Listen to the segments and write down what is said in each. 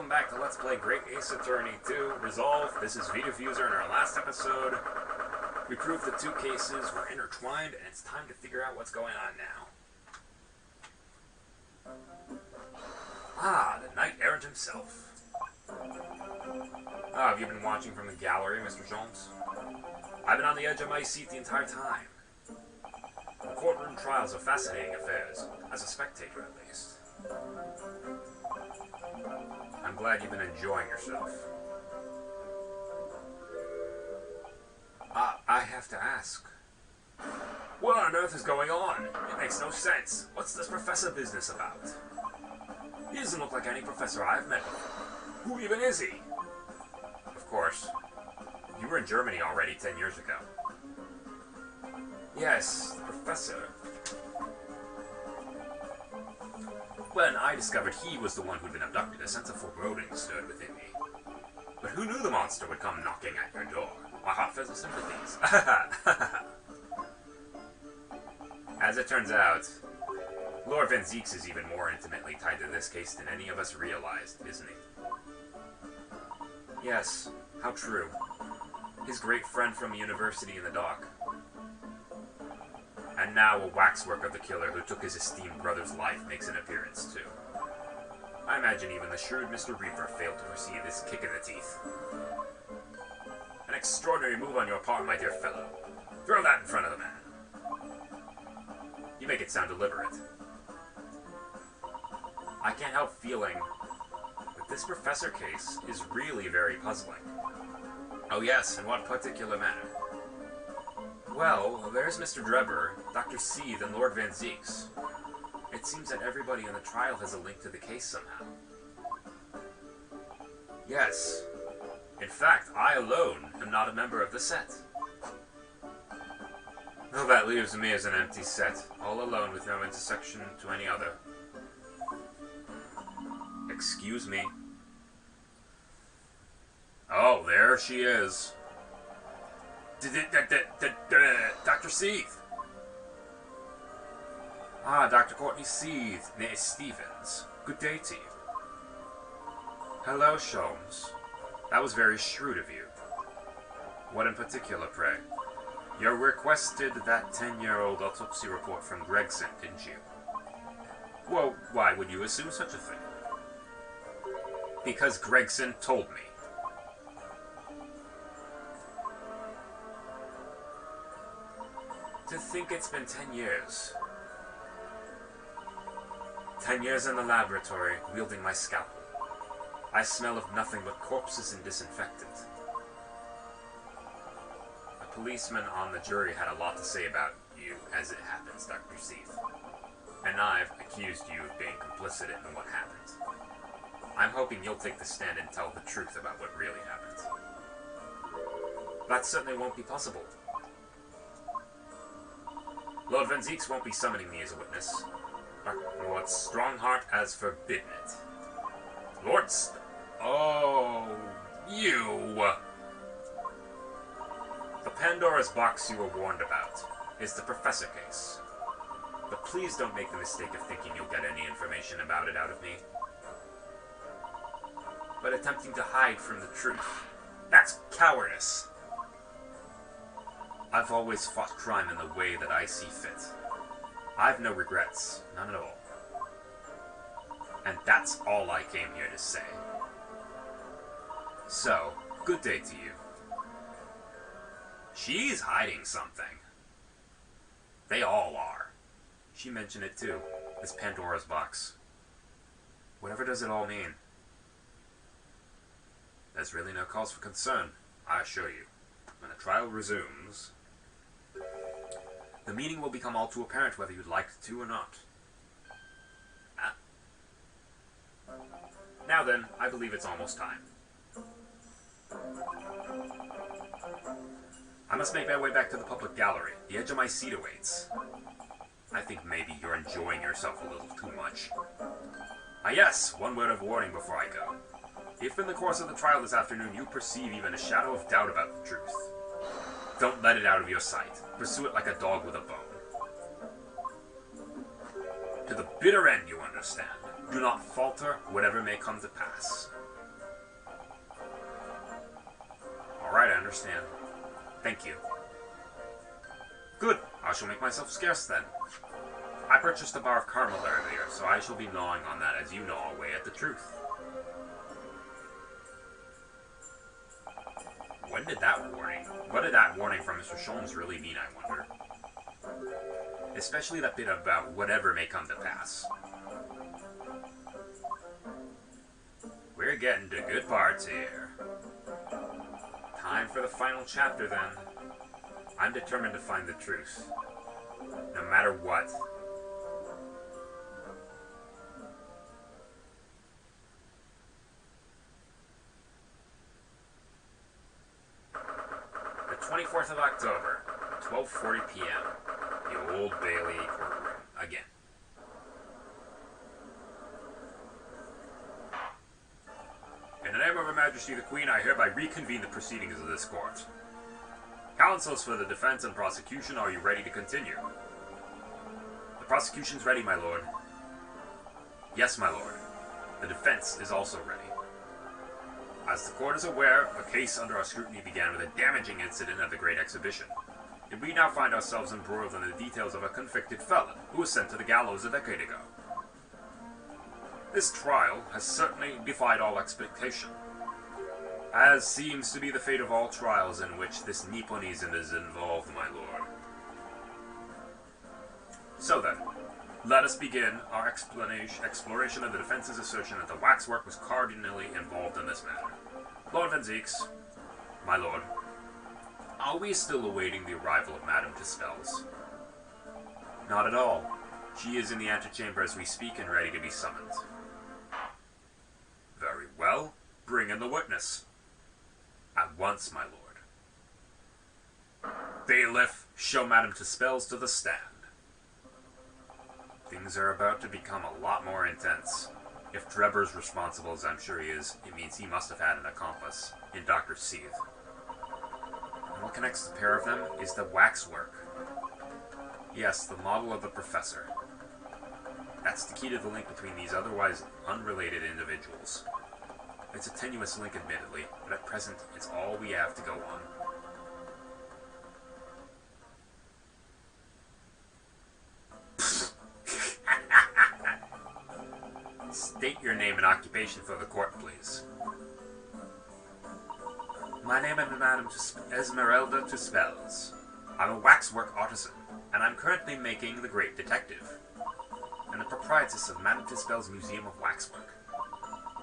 welcome back to Let's Play Great Ace Attorney 2 Resolve. This is VitaFuser. In our last episode, we proved the two cases were intertwined, and it's time to figure out what's going on now. Ah, the Knight Errant himself. Ah, have you been watching from the gallery, Mr. Jones? I've been on the edge of my seat the entire time. The courtroom trials are fascinating affairs, as a spectator at least. I'm glad you've been enjoying yourself. I have to ask. What on earth is going on? It makes no sense. What's this professor business about? He doesn't look like any professor I've met before. Who even is he? Of course. You were in Germany already 10 years ago. Yes, the professor. When I discovered he was the one who'd been abducted, a sense of foreboding stirred within me. But who knew the monster would come knocking at your door? My heartfelt sympathies. As it turns out, Lord Van Zieks is even more intimately tied to this case than any of us realized, isn't he? Yes, how true. His great friend from university in the dock. And now a waxwork of the killer who took his esteemed brother's life makes an appearance, too. I imagine even the shrewd Mr. Reaper failed to foresee this kick in the teeth. An extraordinary move on your part, my dear fellow. Throw that in front of the man. You make it sound deliberate. I can't help feeling that this professor case is really very puzzling. Oh yes, in what particular manner? Well, there's Mr. Drebber, Dr. Seeth, and Lord Van Zieks. It seems that everybody in the trial has a link to the case somehow. Yes. In fact, I alone am not a member of the set. Well, that leaves me as an empty set, all alone with no intersection to any other. Excuse me. Oh, there she is. Dr. Seeth. Ah, Dr. Courtney Seeth, nee, Stevens. Good day to you. Hello, Sholmes. That was very shrewd of you. What in particular, pray? You requested that 10-year-old autopsy report from Gregson, didn't you? Well, why would you assume such a thing? Because Gregson told me. To think it's been 10 years. 10 years in the laboratory, wielding my scalpel. I smell of nothing but corpses and disinfectant. A policeman on the jury had a lot to say about you, as it happens, Dr. Seeth. And I've accused you of being complicit in what happened. I'm hoping you'll take the stand and tell the truth about what really happened. That certainly won't be possible. Lord Van Zieks won't be summoning me as a witness. Lord Strongheart has forbidden it. Oh, you! The Pandora's box you were warned about is the Professor case. But please don't make the mistake of thinking you'll get any information about it out of me. But attempting to hide from the truth, that's cowardice. I've always fought crime in the way that I see fit. I've no regrets, none at all. And that's all I came here to say. So, good day to you. She's hiding something. They all are. She mentioned it too, this Pandora's box. Whatever does it all mean? There's really no cause for concern, I assure you. When the trial resumes, the meaning will become all too apparent whether you'd like to or not. Now then, I believe it's almost time. I must make my way back to the public gallery. The edge of my seat awaits. I think maybe you're enjoying yourself a little too much. Ah yes, one word of warning before I go. If in the course of the trial this afternoon you perceive even a shadow of doubt about the truth, don't let it out of your sight. Pursue it like a dog with a bone. To the bitter end, you understand. Do not falter, whatever may come to pass. Alright, I understand. Thank you. Good. I shall make myself scarce then. I purchased a bar of caramel earlier, so I shall be gnawing on that as you gnaw away at the truth. What did that warning from Mr. Sholmes really mean, I wonder? Especially that bit about whatever may come to pass. We're getting to good parts here. Time for the final chapter, then. I'm determined to find the truth. No matter what. The 24th of October, 12:40 p.m. The Old Bailey courtroom again. In the name of Her Majesty the Queen, I hereby reconvene the proceedings of this court. Counsels for the defense and prosecution, are you ready to continue? The prosecution's ready, my lord. Yes, my lord. The defense is also ready. As the court is aware, a case under our scrutiny began with a damaging incident at the Great Exhibition. And we now find ourselves embroiled in the details of a convicted felon who was sent to the gallows a decade ago. This trial has certainly defied all expectation, as seems to be the fate of all trials in which this Nipponism is involved, my lord. So then, let us begin our exploration of the defense's assertion that the waxwork was cardinally involved in this matter. Lord Van Zieks, my lord, are we still awaiting the arrival of Madame Tuspell's? Not at all. She is in the antechamber as we speak and ready to be summoned. Very well. Bring in the witness. At once, my lord. Bailiff, show Madame Tuspell's to the stand. Things are about to become a lot more intense. If Drebber's responsible, as I'm sure he is, it means he must have had an accomplice in Dr. Seath. And what connects the pair of them is the waxwork. Yes, the model of the professor. That's the key to the link between these otherwise unrelated individuals. It's a tenuous link, admittedly, but at present, it's all we have to go on. State your name and occupation for the court, please. My name is Madame Esmeralda Tuspells. I'm a waxwork artisan, and I'm currently making The Great Detective, and the proprietress of Madame Tuspell's Museum of Waxwork.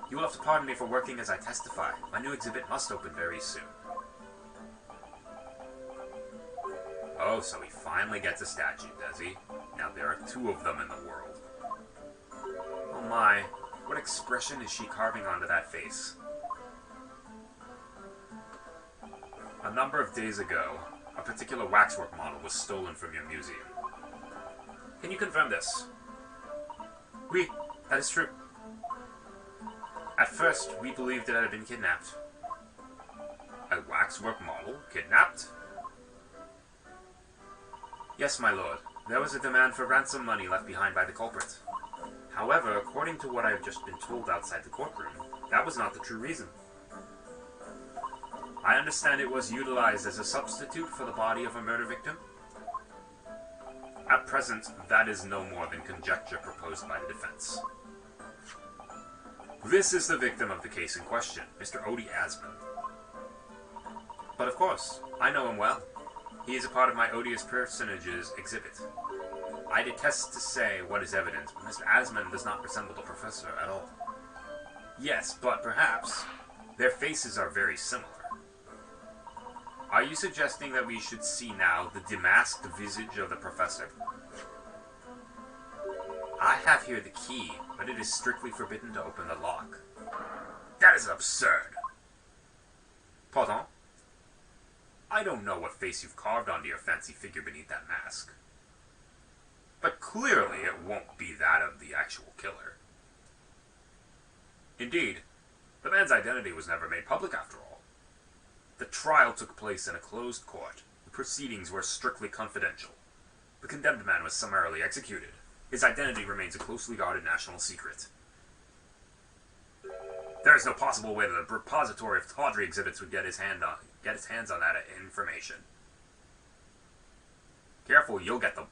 You will have to pardon me for working as I testify. My new exhibit must open very soon. Oh, so he finally gets a statue, does he? Now there are 2 of them in the world. Oh my, what expression is she carving onto that face? A number of days ago, a particular waxwork model was stolen from your museum. Can you confirm this? Oui, that is true. At first, we believed it had been kidnapped. A waxwork model? Kidnapped? Yes, my lord. There was a demand for ransom money left behind by the culprit. However, according to what I have just been told outside the courtroom, that was not the true reason. I understand it was utilized as a substitute for the body of a murder victim. At present, that is no more than conjecture proposed by the defense. This is the victim of the case in question, Mr. Odie Asmund. But of course, I know him well. He is a part of my Odious Personages exhibit. I detest to say what is evident, but Mr. Asmund does not resemble the professor at all. Yes, but perhaps their faces are very similar. Are you suggesting that we should see now the demasked visage of the professor? I have here the key, but it is strictly forbidden to open the lock. That is absurd! Pardon? I don't know what face you've carved onto your fancy figure beneath that mask. But clearly it won't be that of the actual killer. Indeed, the man's identity was never made public after all. The trial took place in a closed court. The proceedings were strictly confidential. The condemned man was summarily executed. His identity remains a closely guarded national secret. There is no possible way that the repository of tawdry exhibits would get its hands on that information. Careful, you'll get the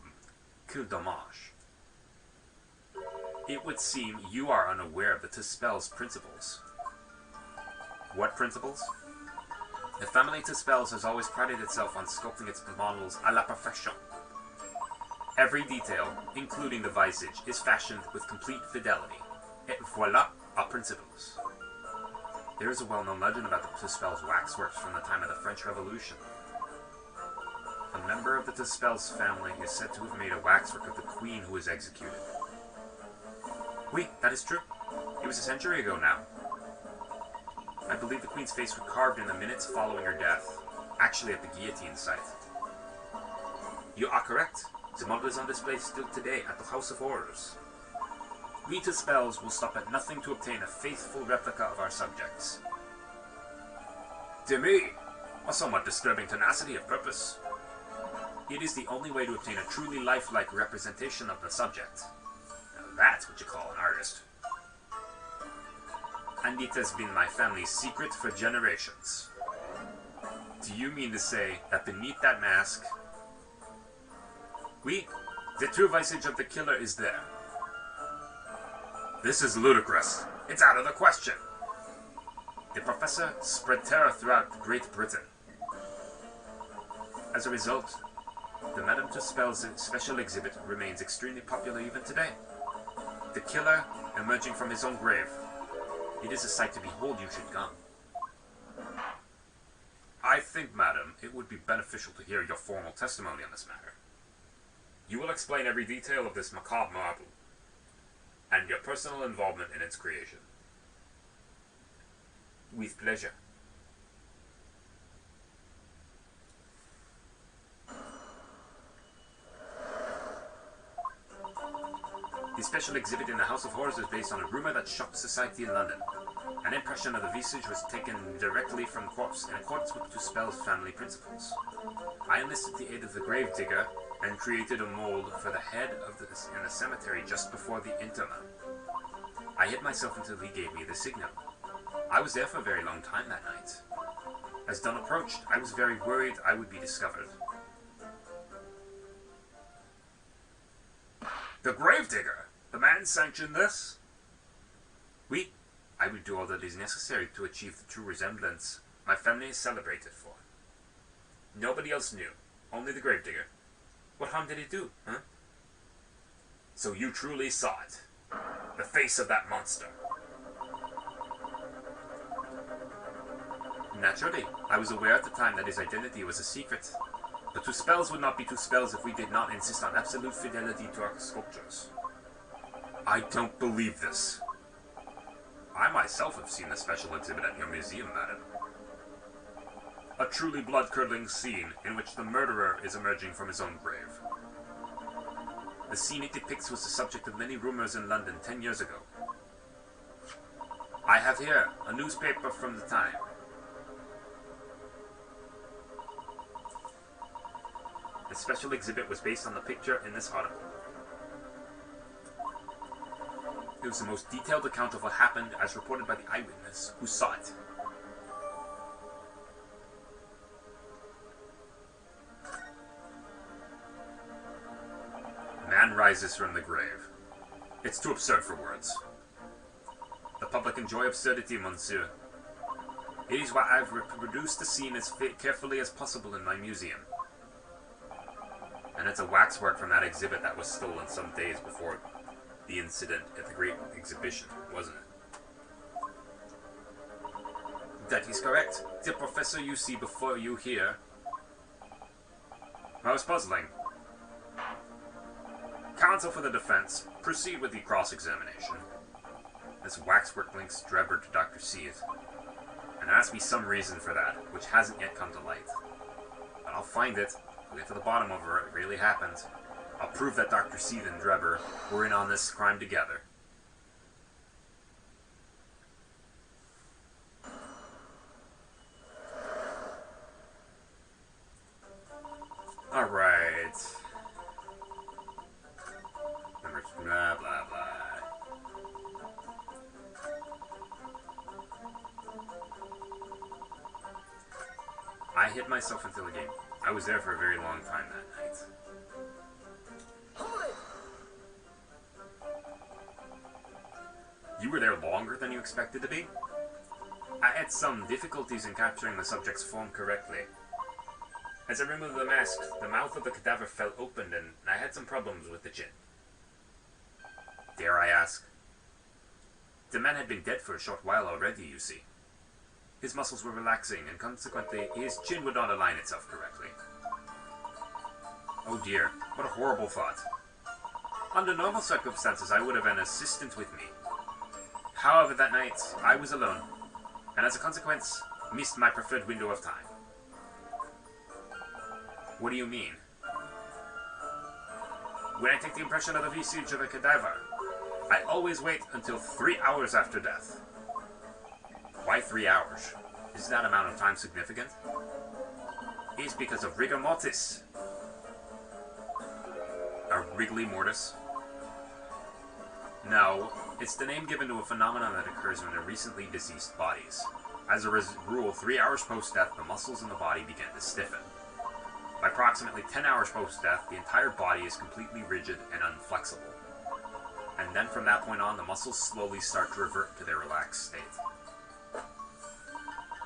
coup dommage. It would seem you are unaware of the Tuspell's principles. What principles? The family Tuspell's has always prided itself on sculpting its models à la perfection. Every detail, including the visage, is fashioned with complete fidelity. Et voilà our principles. There is a well-known legend about the Tuspell's waxworks from the time of the French Revolution. A member of the Tuspell's family is said to have made a waxwork of the queen who was executed. Oui, that is true. It was a century ago now. I believe the queen's face was carved in the minutes following her death, actually at the guillotine site. You are correct. The model is on display still today at the House of Horrors. We Tuspells will stop at nothing to obtain a faithful replica of our subjects. To me, a somewhat disturbing tenacity of purpose. It is the only way to obtain a truly lifelike representation of the subject. Now that's what you call an artist. And it has been my family's secret for generations. Do you mean to say that beneath that mask... Oui, the true visage of the killer is there. This is ludicrous. It's out of the question. The professor spread terror throughout Great Britain. As a result, the Madame Tuspell's special exhibit remains extremely popular even today. The killer emerging from his own grave. It is a sight to behold, you should come. I think, madam, it would be beneficial to hear your formal testimony on this matter. You will explain every detail of this macabre marble, and your personal involvement in its creation. With pleasure. The special exhibit in the House of Horrors is based on a rumor that shocked society in London. An impression of the visage was taken directly from the corpse in accordance with Tuspell's family principles. I enlisted the aid of the gravedigger and created a mold for the head of in the cemetery just before the interment. I hid myself until he gave me the signal. I was there for a very long time that night. As dawn approached, I was very worried I would be discovered. The gravedigger? The man sanctioned this? Oui, I will do all that is necessary to achieve the true resemblance my family is celebrated for. Nobody else knew, only the gravedigger. What harm did he do, huh? So you truly saw it. The face of that monster. Naturally, I was aware at the time that his identity was a secret. The Tuspells would not be Tuspells if we did not insist on absolute fidelity to our sculptures. I don't believe this. I myself have seen the special exhibit at your museum, madam. A truly blood-curdling scene in which the murderer is emerging from his own grave. The scene it depicts was the subject of many rumors in London 10 years ago. I have here a newspaper from the time. The special exhibit was based on the picture in this article. It was the most detailed account of what happened as reported by the eyewitness who saw it. Man rises from the grave. It's too absurd for words. The public enjoy absurdity, monsieur. It is why I've reproduced the scene as carefully as possible in my museum. And it's a waxwork from that exhibit that was stolen some days before the incident at the Great Exhibition, wasn't it? That is correct. The professor you see before you here. Most puzzling. Counsel for the defense, proceed with the cross-examination. This waxwork links Drebber to Dr. Seeth, and there has to be some reason for that, which hasn't yet come to light. But I'll find it. We'll get to the bottom of it really happened. I'll prove that Dr. Seeth and Drebber were in on this crime together. Alright. Number blah blah blah. I hid myself into the game. I was there for a very long time that night. Hold it! You were there longer than you expected to be? I had some difficulties in capturing the subject's form correctly. As I removed the mask, the mouth of the cadaver fell open and I had some problems with the chin. Dare I ask? The man had been dead for a short while already, you see. His muscles were relaxing and consequently his chin would not align itself correctly. Oh dear, what a horrible thought. Under normal circumstances I would have an assistant with me. However, that night I was alone, and as a consequence, missed my preferred window of time. What do you mean? When I take the impression of the visage of a cadaver, I always wait until 3 hours after death. Why 3 hours? Is that amount of time significant? It's because of rigor mortis. A wriggly mortis? No, it's the name given to a phenomenon that occurs when recently deceased bodies. As a rule, 3 hours post-death, the muscles in the body begin to stiffen. By approximately 10 hours post-death, the entire body is completely rigid and unflexible. And then from that point on, the muscles slowly start to revert to their relaxed state.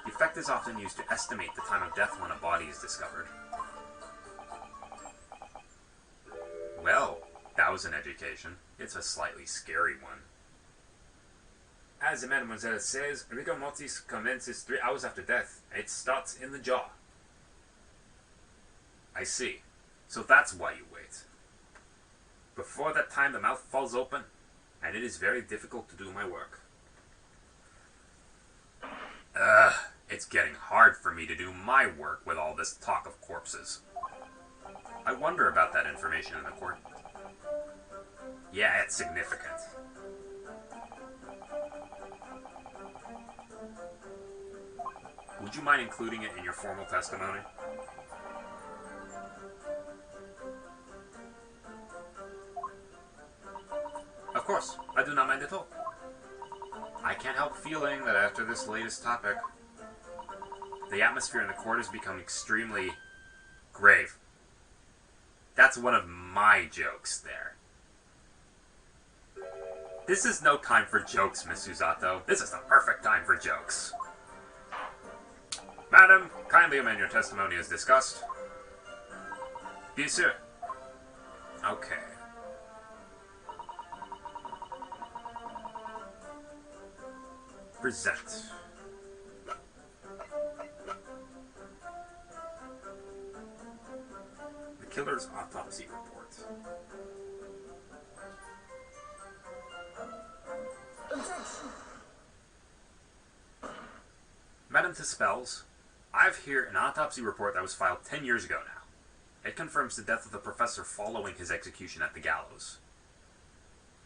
The effect is often used to estimate the time of death when a body is discovered. Well, that was an education. It's a slightly scary one. As the Mademoiselle says, rigor mortis commences 3 hours after death. It starts in the jaw. I see. So that's why you wait. Before that time, the mouth falls open, and it is very difficult to do my work. It's getting hard for me to do my work with all this talk of corpses. I wonder about that information in the court. Yeah, it's significant. Would you mind including it in your formal testimony? Of course, I do not mind at all. I can't help feeling that after this latest topic, the atmosphere in the court has become extremely grave. That's one of my jokes there. This is no time for jokes, Miss Usato. This is the perfect time for jokes. Madam, kindly amend your testimony as discussed. Bien sûr. Okay. Present. The killer's autopsy report. Madam Tuspell, I have here an autopsy report that was filed 10 years ago now. It confirms the death of the professor following his execution at the gallows.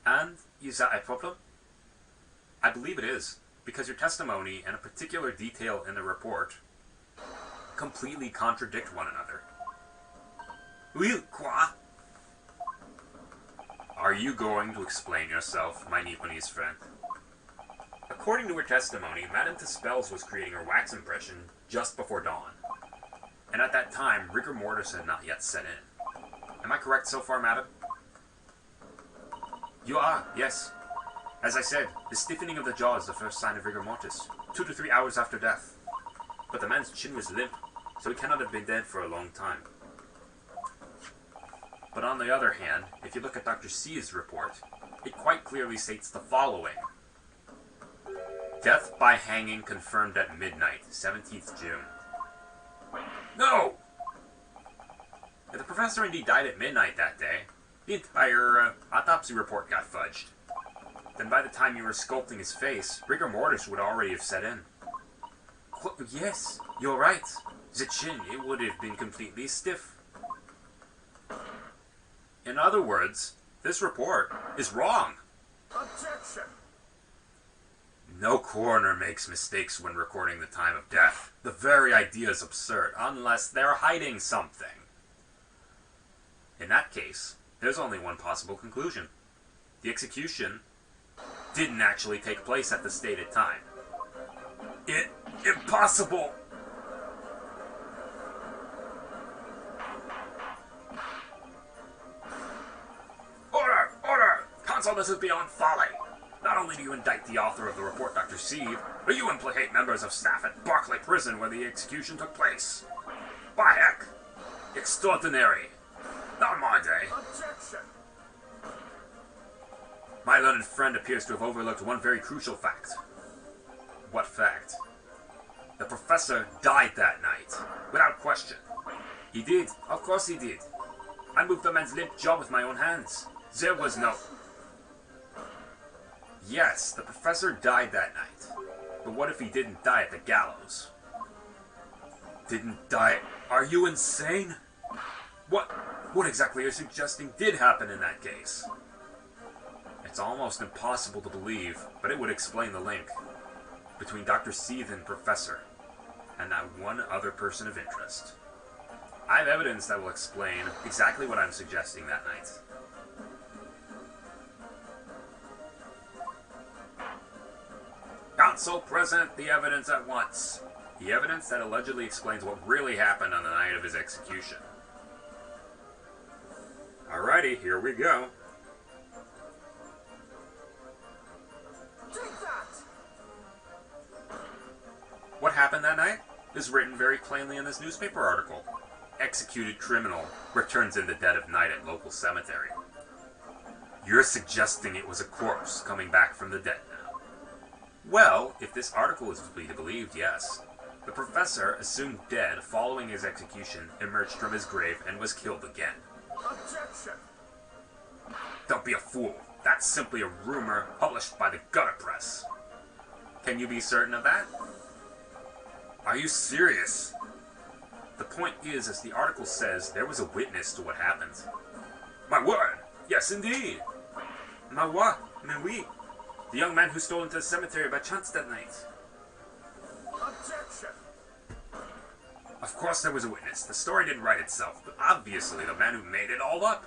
And is that a problem? I believe it is, because your testimony and a particular detail in the report completely contradict one another. Oui, quoi? Are you going to explain yourself, my Nipponese friend? According to her testimony, Madame Tuspell was creating her wax impression just before dawn. And at that time, rigor mortis had not yet set in. Am I correct so far, madam? You are, yes. As I said, the stiffening of the jaw is the first sign of rigor mortis, 2 to 3 hours after death. But the man's chin was limp, so he cannot have been dead for a long time. But on the other hand, if you look at Dr. C's report, it quite clearly states the following. Death by hanging confirmed at midnight, 17th June. No! If the professor indeed died at midnight that day, the entire autopsy report got fudged. Then by the time you were sculpting his face, rigor mortis would already have set in. Yes, you're right. The chin, it would have been completely stiff. In other words, this report is wrong. Objection! No coroner makes mistakes when recording the time of death. The very idea is absurd, unless they're hiding something. In that case, there's only one possible conclusion. The execution didn't actually take place at the stated time. Impossible! Counsel, this is beyond folly. Not only do you indict the author of the report, Dr. Seed, but you implicate members of staff at Barclay Prison where the execution took place. By heck! Extraordinary. Not my day. Objection! My learned friend appears to have overlooked one very crucial fact. What fact? The professor died that night, without question. He did. Of course he did. I moved the man's limp jaw with my own hands. There was no... Yes, the professor died that night. But what if he didn't die at the gallows? Didn't die... Are you insane? What exactly are you suggesting did happen in that case? It's almost impossible to believe, but it would explain the link between Dr. Seed and Professor, and that one other person of interest. I have evidence that will explain exactly what I'm suggesting that night. Counsel, present the evidence at once. The evidence that allegedly explains what really happened on the night of his execution. Alrighty, here we go. Take that! What happened that night is written very plainly in this newspaper article. Executed criminal returns in the dead of night at local cemetery. You're suggesting it was a corpse coming back from the dead now. Well, if this article is to be believed, yes. The professor, assumed dead following his execution, emerged from his grave and was killed again. Objection! Don't be a fool. That's simply a rumor published by the gutter press. Can you be certain of that? Are you serious? The point is, as the article says, there was a witness to what happened. My word! Yes, indeed! My what? Mais oui. The young man who stole into the cemetery by chance that night. Objection! Of course there was a witness. The story didn't write itself, but obviously the man who made it all up.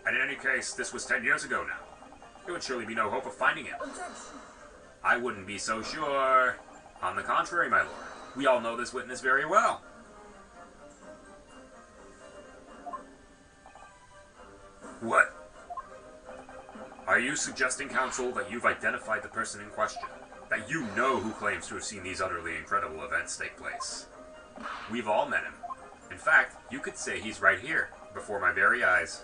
And in any case, this was 10 years ago now. There would surely be no hope of finding him. Objection! I wouldn't be so sure. On the contrary, my lord. We all know this witness very well. What? Are you suggesting, counsel, that you've identified the person in question? That you know who claims to have seen these utterly incredible events take place? We've all met him. In fact, you could say he's right here, before my very eyes.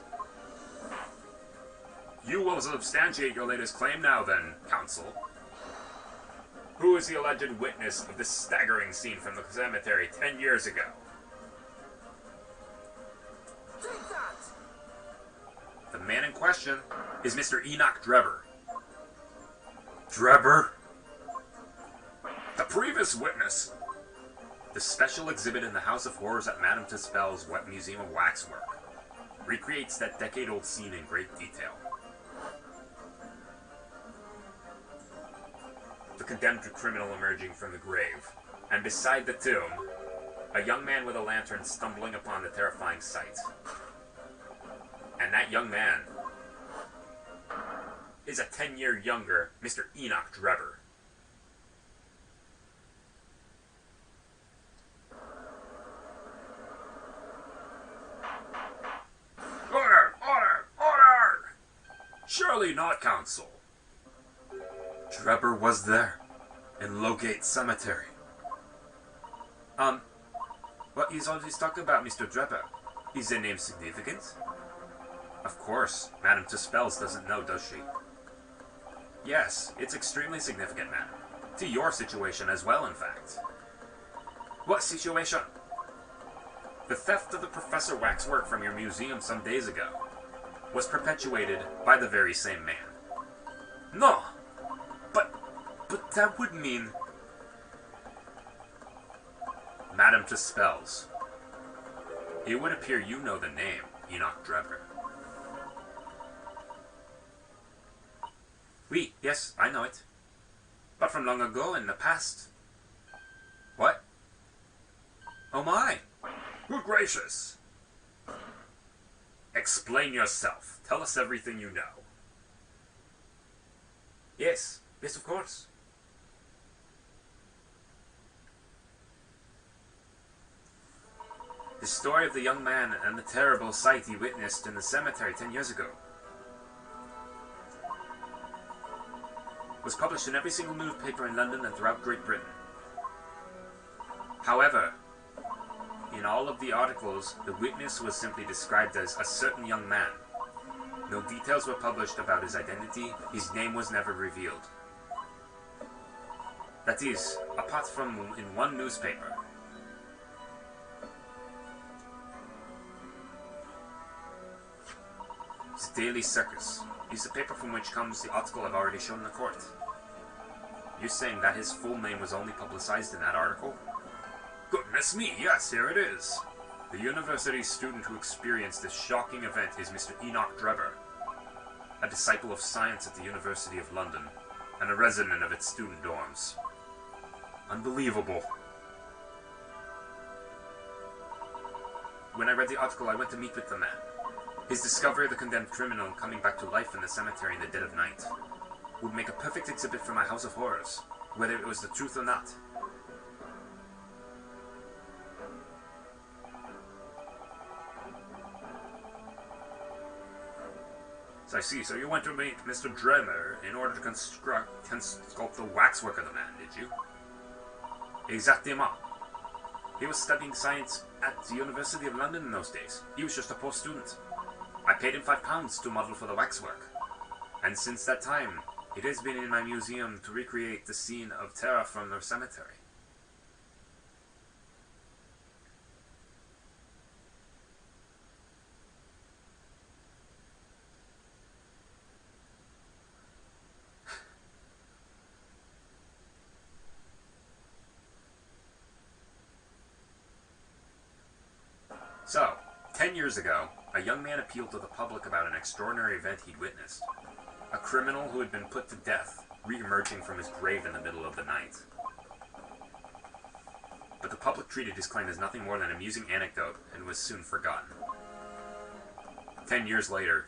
You will substantiate your latest claim now, then, counsel. Who is the alleged witness of this staggering scene from the cemetery 10 years ago? Take that! The man in question is Mr. Enoch Drebber. Drebber? The previous witness. The special exhibit in the House of Horrors at Madame Tuspell's Wet Museum of Waxwork recreates that decade-old scene in great detail. The condemned criminal emerging from the grave, and beside the tomb, a young man with a lantern stumbling upon the terrifying sight. And that young man is a 10-year younger Mr. Enoch Drebber. Order! Order! Order! Surely not, counsel. Drebber was there, in Lowgate Cemetery. What he's always talking about, Mr. Drebber? Is the name significant? Of course, Madame Tuspell doesn't know, does she? Yes, it's extremely significant, madam. To your situation as well, in fact. What situation? The theft of the Professor Waxwork from your museum some days ago was perpetuated by the very same man. No! But that would mean... Madame Tuspell. It would appear you know the name, Enoch Drebber. Oui, yes, I know it. But from long ago in the past. What? Oh my! Good gracious! Explain yourself. Tell us everything you know. Yes, yes, of course. The story of the young man and the terrible sight he witnessed in the cemetery 10 years ago. was published in every single newspaper in London and throughout Great Britain. However, in all of the articles, the witness was simply described as a certain young man. No details were published about his identity. His name was never revealed. That is, apart from in one newspaper. It's Daily Circus. It's the paper from which comes the article I've already shown in the court. You're saying that his full name was only publicized in that article? Goodness me, yes, here it is. The university student who experienced this shocking event is Mr. Enoch Drebber, a disciple of science at the University of London, and a resident of its student dorms. Unbelievable. When I read the article, I went to meet with the man. His discovery of the condemned criminal coming back to life in the cemetery in the dead of night would make a perfect exhibit for my House of Horrors, whether it was the truth or not. So I see, so you went to meet Mr. Drebber in order to sculpt the waxwork of the man, did you? Exactement. He was studying science at the University of London in those days. He was just a poor student. I paid him £5 to model for the waxwork. And since that time, it has been in my museum to recreate the scene of terror from the cemetery. So, 10 years ago, a young man appealed to the public about an extraordinary event he'd witnessed. A criminal who had been put to death, re-emerging from his grave in the middle of the night. But the public treated his claim as nothing more than an amusing anecdote and was soon forgotten. 10 years later,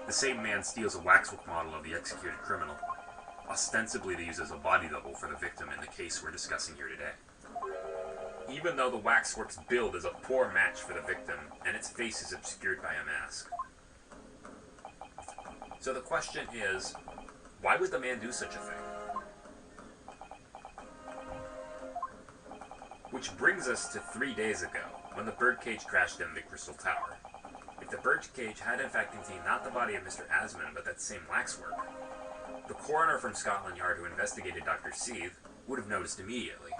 the same man steals a waxwork model of the executed criminal, ostensibly to use as a body double for the victim in the case we're discussing here today. Even though the waxwork's build is a poor match for the victim, and its face is obscured by a mask. So the question is, why would the man do such a thing? Which brings us to 3 days ago, when the birdcage crashed in the Crystal Tower. If the birdcage had in fact contained not the body of Mr. Asman, but that same waxwork, the coroner from Scotland Yard who investigated Dr. Seeth would have noticed immediately.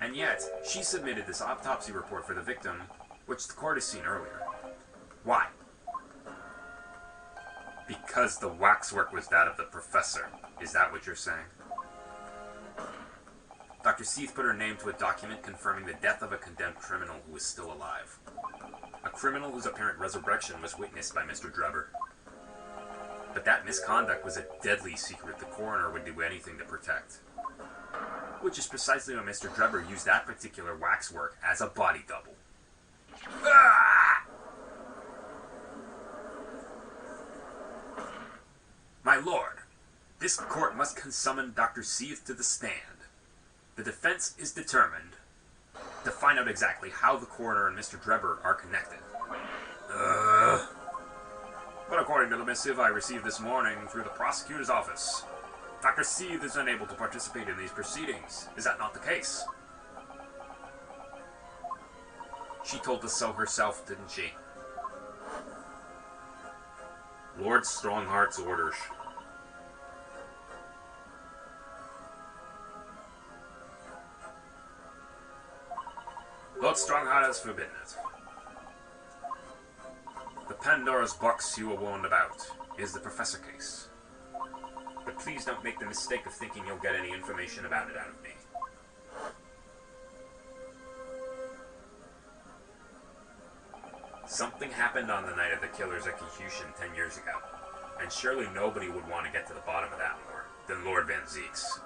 And yet, she submitted this autopsy report for the victim, which the court has seen earlier. Why? Because the waxwork was that of the professor. Is that what you're saying? Dr. Seeth put her name to a document confirming the death of a condemned criminal who was still alive. A criminal whose apparent resurrection was witnessed by Mr. Drebber. But that misconduct was a deadly secret the coroner would do anything to protect. Which is precisely why Mr. Drebber used that particular waxwork as a body double. Ah! My lord, this court must summon Dr. Seeth to the stand. The defense is determined to find out exactly how the coroner and Mr. Drebber are connected. But according to the missive I received this morning through the prosecutor's office, Dr. Seeth is unable to participate in these proceedings. Is that not the case? She told us so herself, didn't she? Lord Strongheart's orders. Lord Strongheart has forbidden it. The Pandora's box you were warned about is the Professor case. But please don't make the mistake of thinking you'll get any information about it out of me. Something happened on the night of the killer's execution 10 years ago, and surely nobody would want to get to the bottom of that more than Lord Van Zeeks.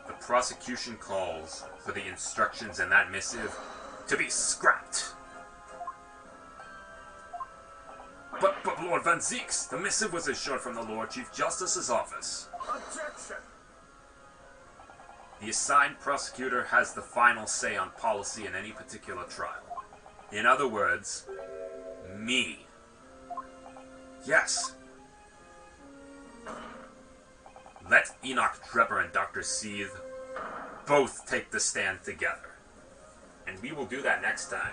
The prosecution calls for the instructions in that missive to be scrapped. But Lord Van Zeeks, the missive was issued from the Lord Chief Justice's office. Objection! The assigned prosecutor has the final say on policy in any particular trial. In other words, me. Yes. Let Enoch Drebber and Dr. Seeth both take the stand together. And we will do that next time